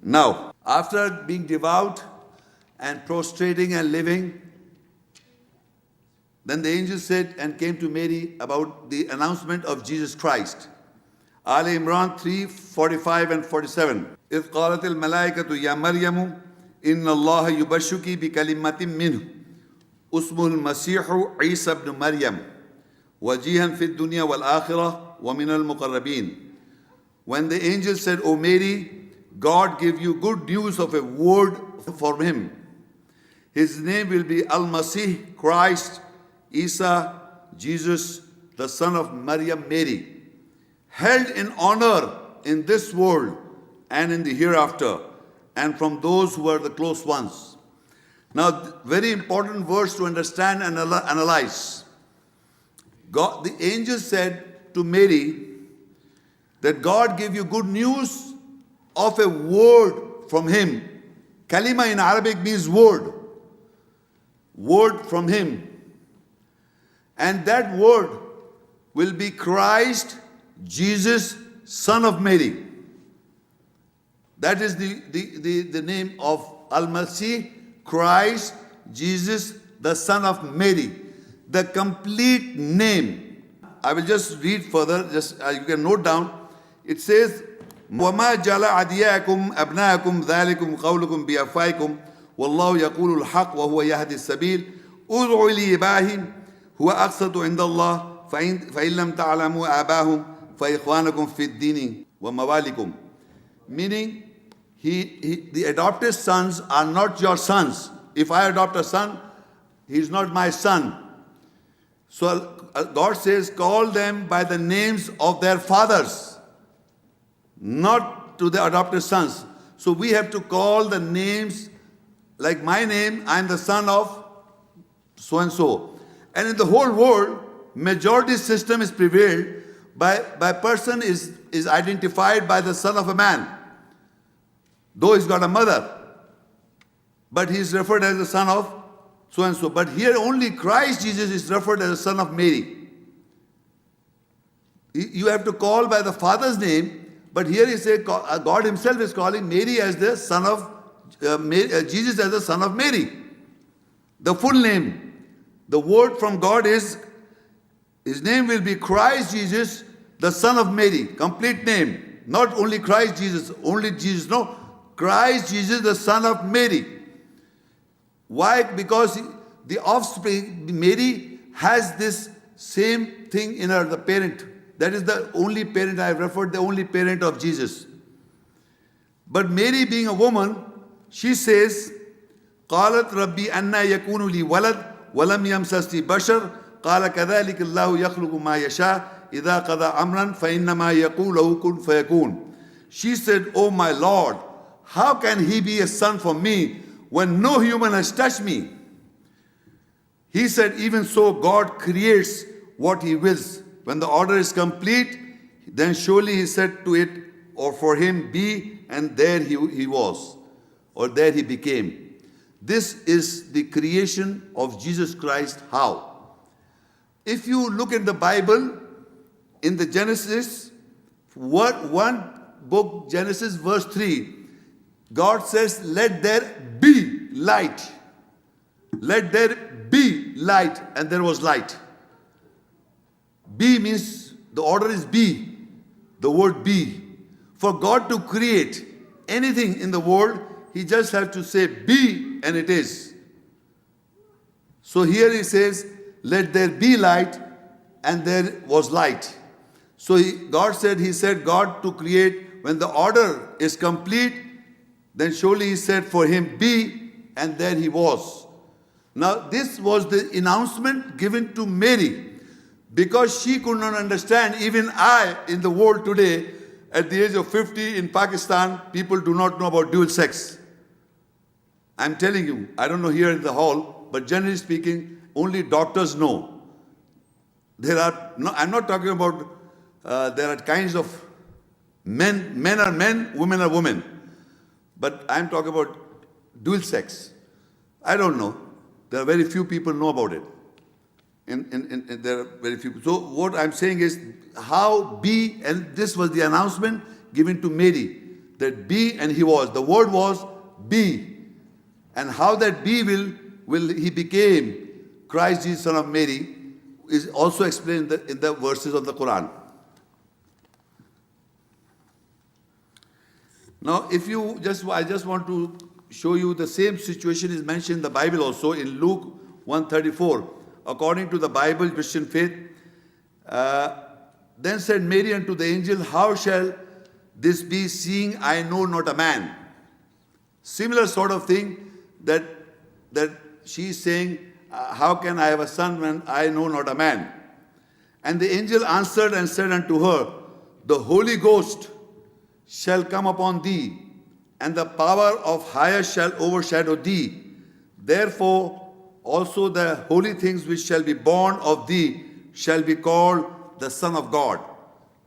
Now, after being devout and prostrating and living, then the angel said and came to Mary about the announcement of Jesus Christ. Aal-e-Imran 3:45 and 47. إِذْ قَالَتِ الْمَلَائِكَةُ يَا مَرْيَمُ إِنَّ اللَّهَ يُبَشِّرُكِ بِكَلِمَةٍ مِّنْهُ اسمه المسيح عيسى ابن مريم وجيها في الدنيا والآخرة ومن المقربين. When the angel said, O Mary, God gave you good news of a word for him. His name will be Al-Masih, Christ, Isa, Jesus, the son of Maryam, Mary, held in honor in this world and in the hereafter, and from those who are the close ones. Now, very important verse to understand and analyze. The angel said to Mary that God gave you good news of a word from him. Kalima in Arabic means word. Word from him. And that word will be Christ, Jesus, son of Mary. That is the name of Al-Masih, Christ, Jesus, the son of Mary. The complete name. I will just read further, you can note down. It says, وَمَا جَعَلَ أَدْعِيَاءَكُمْ أَبْنَاءَكُمْ ذَلِكُمْ قَوْلُكُمْ بِأَفْوَاهِكُمْ وَاللَّهُ يَقُولُ الْحَقَّ وَهُوَ يَهْدِي السَّبِيلَ ادْعُوا لِآبَائِهِمْ هُوَ أَقْسَطُ عِندَ اللَّهِ فَإِن لَمْ تَعْلَمُوا آبَاءَهُمْ فَإِخْوَانُكُمْ فِي الدِّينِ وَمَوَالِكُمْ. Meaning, the adopted sons are not your sons. If I adopt a son, he is not my son. So God says, call them by the names of their fathers, not to the adopted sons. So we have to call the names, like my name, I am the son of so-and-so. And in the whole world, majority system is prevailed by person is identified by the son of a man. Though he's got a mother, but he is referred as the son of so-and-so. But here only Christ Jesus is referred as the son of Mary. You have to call by the father's name, but here he says God himself is calling Mary as the son of, Jesus as the son of Mary. The full name. The word from God is, his name will be Christ Jesus, the son of Mary. Complete name. Not only Christ Jesus, only Jesus. No. Christ Jesus, the son of Mary. Why? Because the offspring, Mary, has this same thing in her, the parent. That is the only parent I have referred, the only parent of Jesus. But Mary, being a woman, she says, قالت ربي أنى يكون لي ولد ولم يمسسني بشر قال كذلك الله يخلق ما يشاء إذا قضى أمرا فإنما يقول له كن فيكون. She said, Oh my Lord, how can he be a son for me when no human has touched me? He said, even so God creates what he wills. When the order is complete, then surely he said to it, or for him be, and there he was, or there he became. This is the creation of Jesus Christ. How? If you look in the Bible, in the Genesis, one book, Genesis verse 3, God says, let there be light. Let there be light. And there was light. Be means, the order is be. The word be. For God to create anything in the world, he just has to say be, and it is. So here he says, let there be light, and there was light. So God said God to create, when the order is complete, then surely he said for him be, and there he was. Now this was the announcement given to Mary, because she could not understand. Even I, in the world today, at the age of 50 in Pakistan, people do not know about dual sex. I'm telling you, I don't know here in the hall, but generally speaking, only doctors know. I'm not talking about, there are kinds of men are men, women are women. But I'm talking about dual sex. I don't know. There are very few people know about it. There are very few. So what I'm saying is how be, and this was the announcement given to Mary, that be and he was. The word was be. And how that be he became Christ Jesus, son of Mary, is also explained in the verses of the Quran. Now, I just want to show you the same situation is mentioned in the Bible also in Luke 1:34. According to the Bible, Christian faith, then said Mary unto the angel, how shall this be, seeing I know not a man? Similar sort of thing that she is saying, how can I have a son when I know not a man? And the angel answered and said unto her, the Holy Ghost shall come upon thee, and the power of highest shall overshadow thee. Therefore also the holy things which shall be born of thee shall be called the Son of God.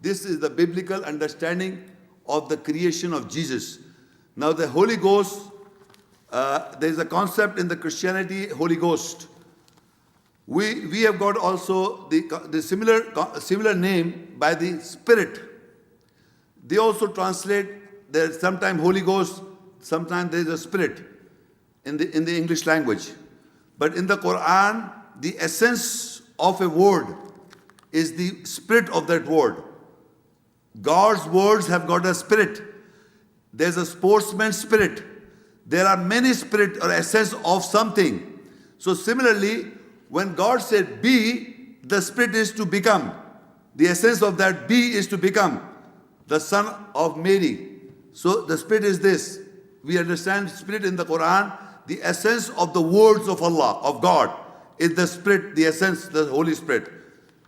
This is the biblical understanding of the creation of Jesus. Now the Holy Ghost, there is a concept in the Christianity, Holy Ghost. We have got also the similar name by the Spirit. They also translate, there's sometimes Holy Ghost, sometimes there is a Spirit in the English language. But in the Quran, the essence of a word is the spirit of that word. God's words have got a spirit. There's a sportsman's spirit. There are many spirit or essence of something. So similarly, when God said be, the spirit is to become. The essence of that be is to become the son of Mary. So the spirit is this. We understand spirit in the Quran. The essence of the words of Allah, of God, is the spirit, the essence, the Holy Spirit.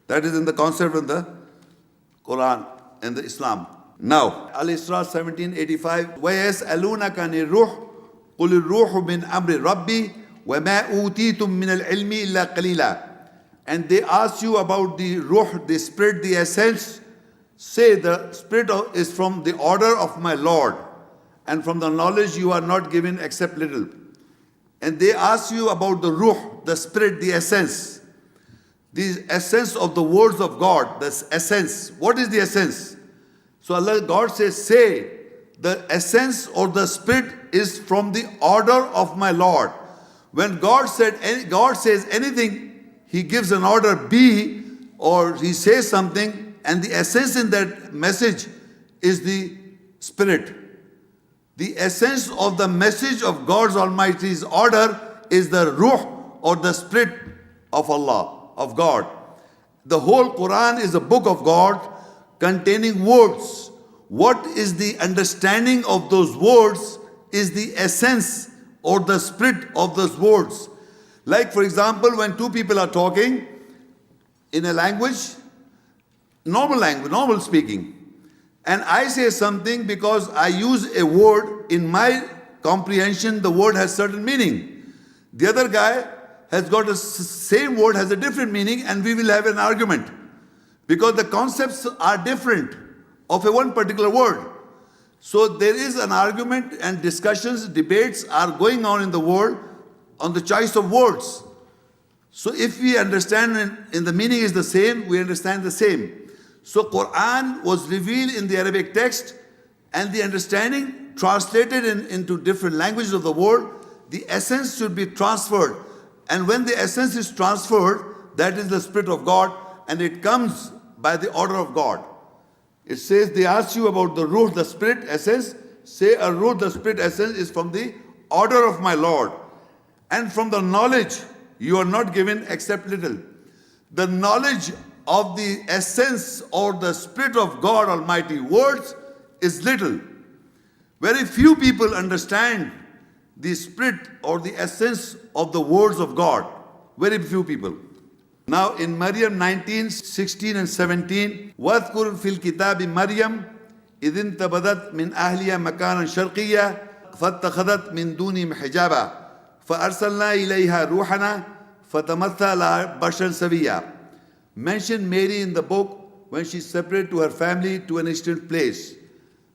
That is in the concept of the Quran and the Islam. Now, Al-Isra 1785. وَيَسْأَلُونَكَ عَنِ الرُّوحِ قُلِ الرُّوحُ مِنْ أَمْرِ رَبِّي وَمَا أُوتِيتُم مِّنَ الْعِلْمِ إِلَّا قَلِيلًا. And they ask you about the ruh, the spirit, the essence. Say the spirit is from the order of my Lord, and from the knowledge you are not given except little. And they ask you about the ruh, the spirit, the essence. The essence of the words of God, the essence. What is the essence? So God says, say, the essence or the spirit is from the order of my Lord. When God says anything, He gives an order, be, or He says something, and the essence in that message is the spirit. The essence of the message of God's Almighty's order is the ruh or the spirit of Allah, of God. The whole Quran is a book of God containing words. What is the understanding of those words is the essence or the spirit of those words. Like for example, when two people are talking in a language, normal speaking, and I say something because I use a word in my comprehension, the word has certain meaning. The other guy has got the same word, has a different meaning, and we will have an argument. Because the concepts are different of a one particular word. So there is an argument and discussions, debates are going on in the world on the choice of words. So if we understand and the meaning is the same, we understand the same. So Quran was revealed in the Arabic text, and the understanding translated into different languages of the world. The essence should be transferred. And when the essence is transferred, that is the Spirit of God, and it comes by the order of God. It says, they ask you about the ruh, the spirit essence. Say a ruh, the spirit essence is from the order of my Lord. And from the knowledge you are not given except little. The knowledge of the essence or the spirit of God Almighty words is little. Very few people understand the spirit or the essence of the words of God. Very few people. Now in Maryam 19, 16 and 17, وَاذْكُرْ فِي الْكِتَابِ مَرْيَمْ إِذِ انْتَبَذَتْ مِنْ أَهْلِهَا مَكَانًا شَرْقِيًّا فَاتَّخَذَتْ مِنْ دُونِهِمْ حِجَابًا فَأَرْسَلْنَا إِلَيْهَا رُوحَنَا فَتَمَثَّلَ لَهَا بَشَرًا سَوِيًّا. Mention Mary in the book when she separated to her family to an distant place.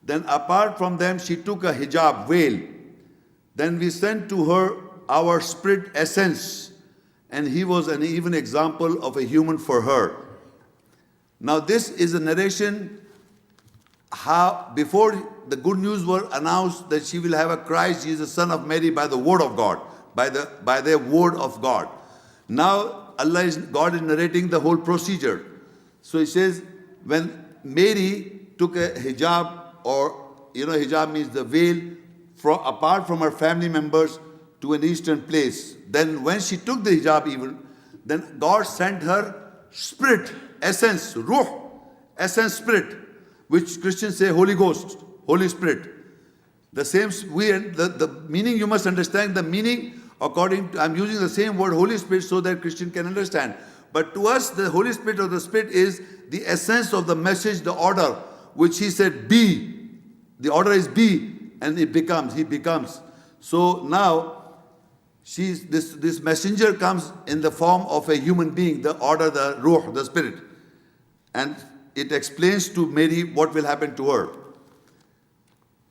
Then apart from them she took a hijab, veil. Then we sent to her our spirit essence, and he was an even example of a human for her. Now this is a narration how before the good news were announced that she will have a Christ Jesus, son of Mary, by the word of God, by the word of God. Now God is narrating the whole procedure. So he says, when Mary took a hijab, or hijab means the veil, apart from her family members to an eastern place. Then when she took the hijab even, then God sent her spirit, essence, ruh, essence, spirit, which Christians say Holy Ghost, Holy Spirit. The same the meaning, you must understand the meaning according to, I'm using the same word Holy Spirit so that Christian can understand. But to us, the Holy Spirit or the Spirit is the essence of the message, the order, which he said be. The order is be, and he becomes. So now, this messenger comes in the form of a human being, the order, the ruh, the spirit. And it explains to Mary what will happen to her.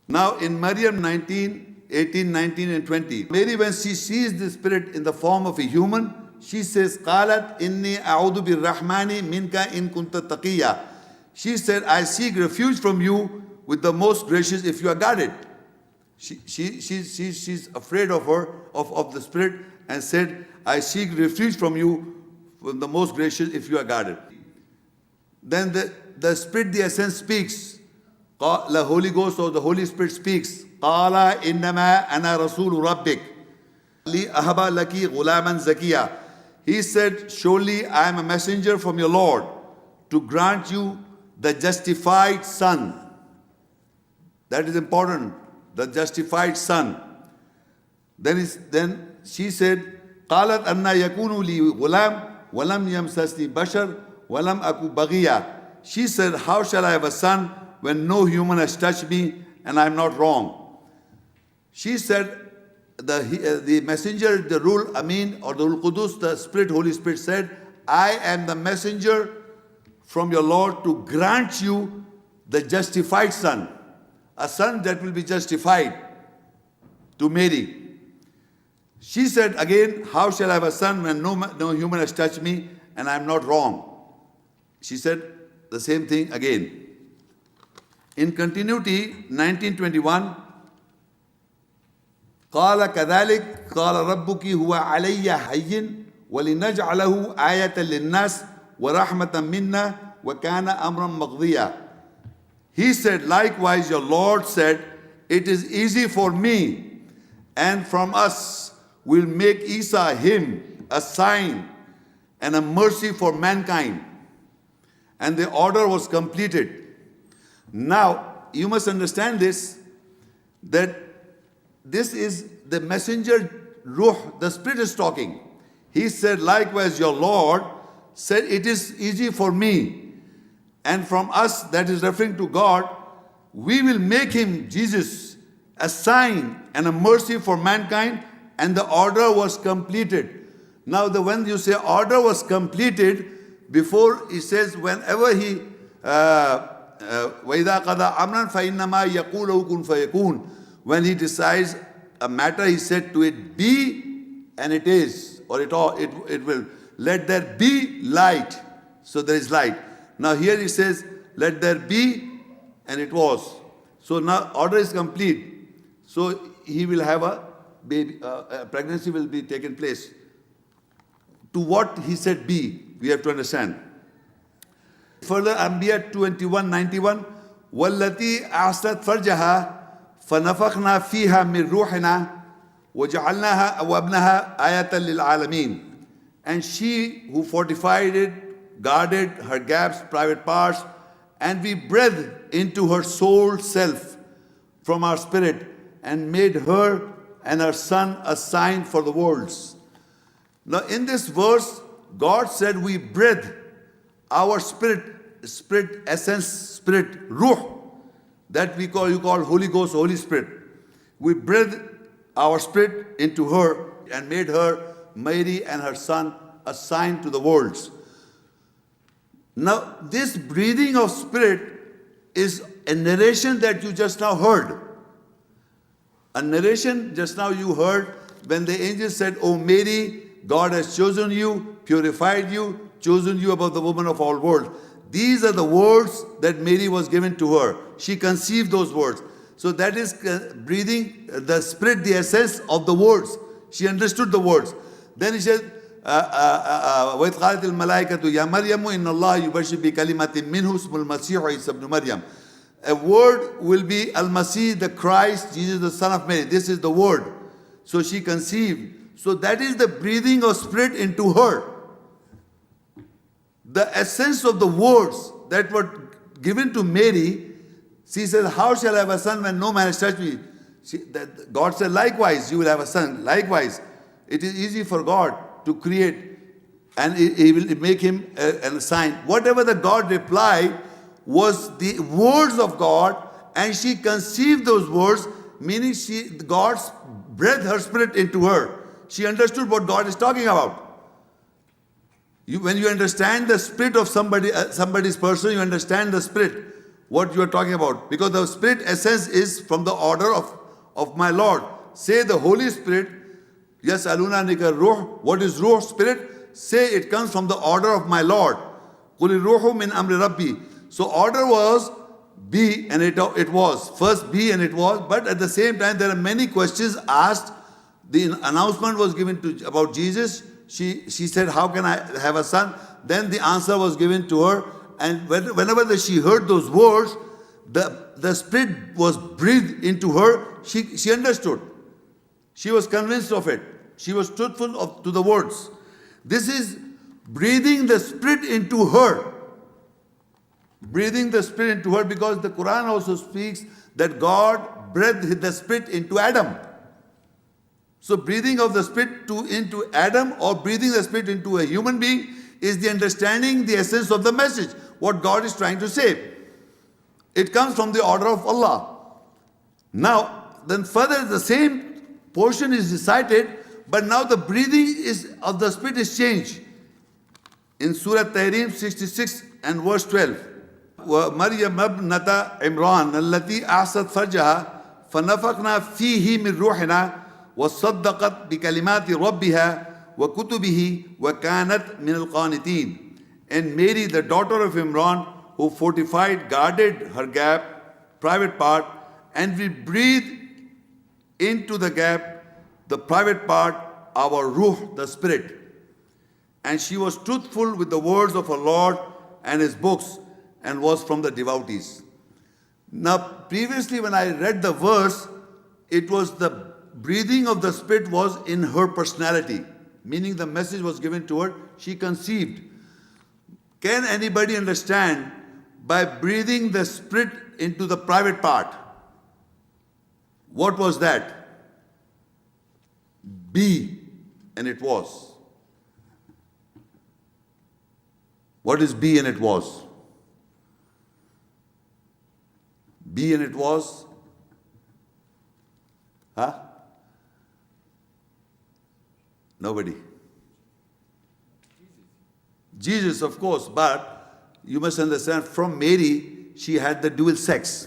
Now in Maryam 18, 19 and 20, Mary, when she sees the spirit in the form of a human, she says, قَالَتْ إِنِّي أَعُوذُ بِالرَّحْمَنِ مِنْكَ إِن كُنْتَ تَقِيًّا. She said, I seek refuge from you with the most gracious if you are guarded. She's afraid of the spirit, and said, I seek refuge from you from the most gracious if you are guarded. Then the spirit, the essence, speaks. The Holy Ghost or the Holy Spirit speaks. قَالَ إِنَّمَا أَنَا رَسُولُ رَبِّكَ لِأَهَبَ لَكِ غُلَامًا زَكِيًّا. He said, surely I am a messenger from your Lord to grant you the justified son. That is important. The justified son. Then she said, قالت أن يكون لي غلام ولم يمسسني بشر ولم أكن بغيا. She said, how shall I have a son when no human has touched me and I am not wrong? She said, the messenger, the Ruh Amin or the Ruh Qudus, the Spirit, Holy Spirit said, I am the messenger from your Lord to grant you the justified son. A son that will be justified to Mary. She said again, how shall I have a son when no human has touched me and I am not wrong? She said the same thing again. In continuity, 1921, قال كذلك قال ربك هو علي هين ولنجعله آية للناس ورحمة منا وكان أمرا مقضيا. He said, likewise your Lord said, it is easy for me, and from us will make Isa, him, a sign and a mercy for mankind. And the order was completed. Now, you must understand this, that this is the messenger, Ruh, the Spirit is talking. He said, likewise your Lord said, it is easy for me. And from us, that is referring to God, we will make him, Jesus, a sign and a mercy for mankind, and the order was completed. Now, when you say order was completed, before he says, whenever he, وَإِذَا قَضَى أَمْرًا فَإِنَّمَا يَقُولُ كُنْ فَيَكُونُ. When he decides a matter, he said to it, be, and it is, or it will. Let there be light. So there is light. Now here he says, let there be, and it was. So now order is complete. So he will have a baby, a pregnancy will be taken place. To what he said be, we have to understand. Further, Anbiya 21:91, وَالَّتِي أَعْصَتْ فَرْجَهَا فَنَفَخْنَا فِيهَا مِنْ رُوحِنَا وَجَعَلْنَاهَا وَابْنَهَا آيَةً لِلْعَالَمِينَ. And she who fortified it, guarded her gaps, private parts, and we breathed into her soul self from our spirit and made her and her son a sign for the worlds. Now in this verse, God said we breathe our spirit, essence, spirit, ruh, that you call Holy Ghost, Holy Spirit. We breathed our spirit into her and made her, Mary and her son, a sign to the worlds. Now, this breathing of spirit is a narration that you just now heard. A narration just now you heard when the angel said, "O Mary, God has chosen you, purified you, chosen you above the women of all worlds." these are the words that Mary was given to her. She conceived those words. So that is breathing the spirit, the essence of the words. She understood the words. Then he said, وَإِذْ قَالَتِ الْمَلَائِكَةُ يَا مَرْيَمُ إِنَّ اللَّهَ يُبَشِّرُكِ بِكَلِمَةٍ مِّنْهُ اسْمُهُ الْمَسِيحُ عِيسَى ابْنُ مَرْيَمَ. A word will be Al-Masih, the Christ, Jesus the Son of Mary. This is the word. So she conceived. So that is the breathing of spirit into her. The essence of the words that were given to Mary, she said, how shall I have a son when no man has touched me? God said, likewise, you will have a son. Likewise, it is easy for God to create, and He will make him a sign. Whatever the God replied was the words of God, and she conceived those words, meaning God breathed her spirit into her. She understood what God is talking about. When you understand the spirit of somebody's person, you understand the spirit, what you are talking about. Because the spirit essence is from the order of my Lord. Say the Holy Spirit, yes, aluna ruh. What is ruh, spirit? Say it comes from the order of my Lord. Qul ruhu min amri rabbi. So order was be, and it was. First be, and it was. But at the same time, there are many questions asked. The announcement was given about Jesus. She said, how can I have a son? Then the answer was given to her. And whenever she heard those words, the spirit was breathed into her. She understood. She was convinced of it. She was truthful to the words. This is breathing the spirit into her. Breathing the spirit into her, because the Quran also speaks that God breathed the spirit into Adam. So breathing of the spirit into Adam, or breathing the spirit into a human being, is the understanding the essence of the message, what God is trying to say. It comes from the order of Allah. Now, then further the same portion is recited, but now the breathing of the spirit is changed. In Surah At-Tehreem 66 and verse 12. وَمَرْيَمَ ابْنَةَ عِمْرَانَ الَّتِي أَحْصَتْ فَرْجَهَا فَنَفَخْنَا فِيهِ مِنْ رُوحِنَا وَصَدَّقَتْ بِكَلِمَاتِ رَبِّهَا وَكُتُبِهِ وَكَانَتْ مِنَ الْقَانِتِينَ. And Mary, the daughter of Imran, who guarded her gap, private part, and we breathed into the gap, the private part, our ruh, the spirit. And she was truthful with the words of her Lord and His books, and was from the devotees. Now, previously when I read the verse, it was the breathing of the spirit was in her personality, meaning the message was given to her, she conceived. Can anybody understand by breathing the spirit into the private part? What was that? Be, and it was. What is be and it was? Be and it was? Huh? Nobody. Jesus, of course, but you must understand, from Mary, she had the dual sex.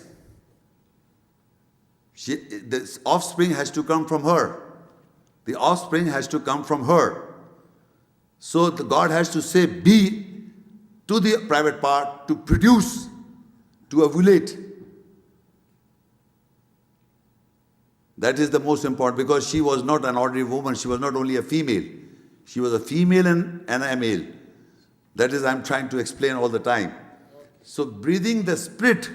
The offspring has to come from her. The offspring has to come from her. So God has to say be to the private part, to produce, to ovulate. That is the most important, because she was not an ordinary woman. She was not only a female. She was a female and a male. That is, I'm trying to explain all the time. So breathing the spirit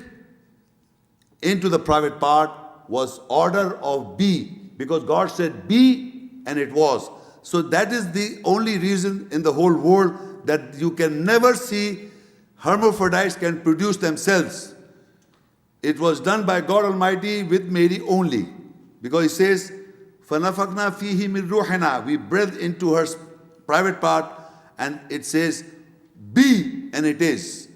into the private part was order of be, because God said be, and it was. So that is the only reason in the whole world that you can never see hermaphrodites can produce themselves. It was done by God Almighty with Mary only. Because He says, فَنَفَقْنَا فِيهِ مِنْ رُوحِنَا. We breathed into her private part, and it says, be, and it is.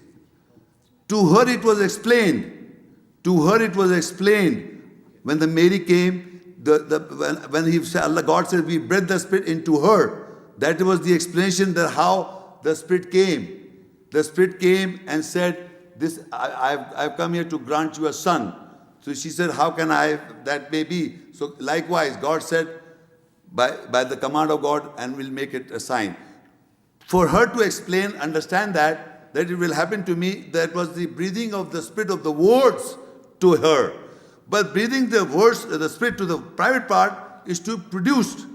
To her it was explained. To her it was explained. When the Mary came, when God said, we breathed the Spirit into her. That was the explanation that how the Spirit came. The Spirit came and said, I've come here to grant you a son. So she said, how can that may be? So likewise, God said, by the command of God, and will make it a sign. For her to explain, understand that that it will happen to me, that was the breathing of the spirit of the words to her. But breathing the words, the spirit to the private part is to produce.